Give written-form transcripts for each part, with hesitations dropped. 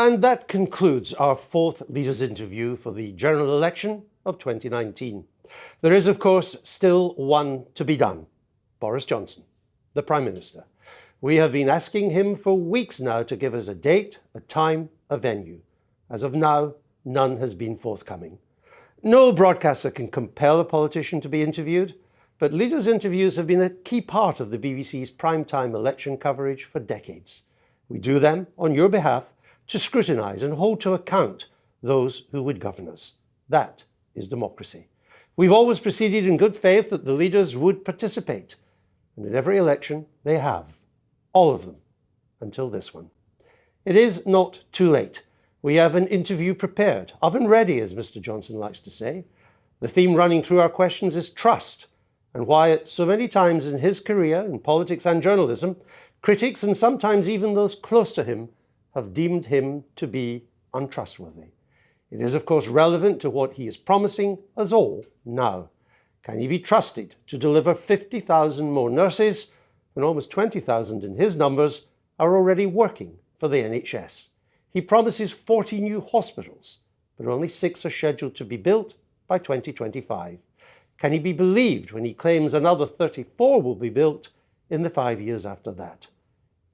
And that concludes our fourth leaders' interview for the general election of 2019. There is, of course, still one to be done. Boris Johnson, the Prime Minister. We have been asking him for weeks now to give us a date, a time, a venue. As of now, none has been forthcoming. No broadcaster can compel a politician to be interviewed, but leaders' interviews have been a key part of the BBC's primetime election coverage for decades. We do them on your behalf to scrutinise and hold to account those who would govern us. That is democracy. We've always proceeded in good faith that the leaders would participate, and in every election they have, all of them, until this one. It is not too late. We have an interview prepared, oven ready, as Mr. Johnson likes to say. The theme running through our questions is trust, and why so many times in his career in politics and journalism, critics and sometimes even those close to him have deemed him to be untrustworthy. It is, of course, relevant to what he is promising us all now. Can he be trusted to deliver 50,000 more nurses when almost 20,000 in his numbers are already working for the NHS? He promises 40 new hospitals, but only 6 are scheduled to be built by 2025. Can he be believed when he claims another 34 will be built in the 5 years after that?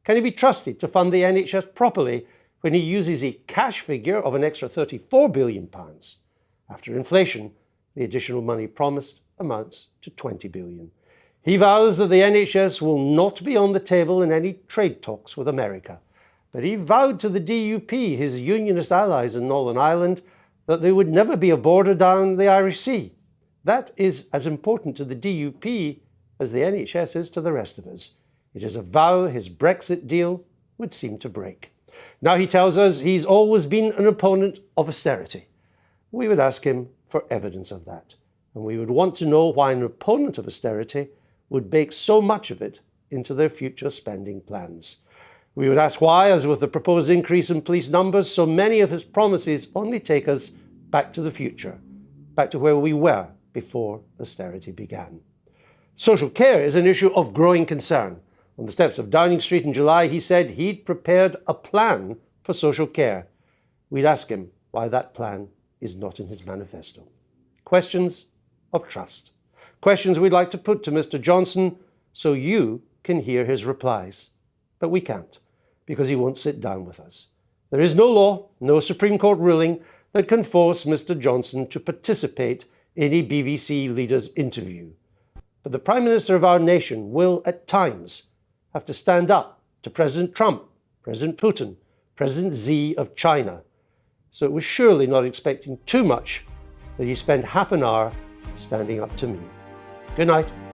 Can he be trusted to fund the NHS properly when he uses a cash figure of an extra £34 billion? After inflation, the additional money promised amounts to £20 billion. He vows that the NHS will not be on the table in any trade talks with America. But he vowed to the DUP, his unionist allies in Northern Ireland, that there would never be a border down the Irish Sea. That is as important to the DUP as the NHS is to the rest of us. It is a vow his Brexit deal would seem to break. Now he tells us he's always been an opponent of austerity. We would ask him for evidence of that. And we would want to know why an opponent of austerity would bake so much of it into their future spending plans. We would ask why, as with the proposed increase in police numbers, so many of his promises only take us back to the future, back to where we were before austerity began. Social care is an issue of growing concern. On the steps of Downing Street in July, he said he'd prepared a plan for social care. We'd ask him why that plan is not in his manifesto. Questions of trust. Questions we'd like to put to Mr. Johnson so you can hear his replies. But we can't, because he won't sit down with us. There is no law, no Supreme Court ruling that can force Mr. Johnson to participate in a BBC leader's interview. But the Prime Minister of our nation will, at times, have to stand up to President Trump, President Putin, President Xi of China. So it was surely not expecting too much that he spent half an hour standing up to me. Good night.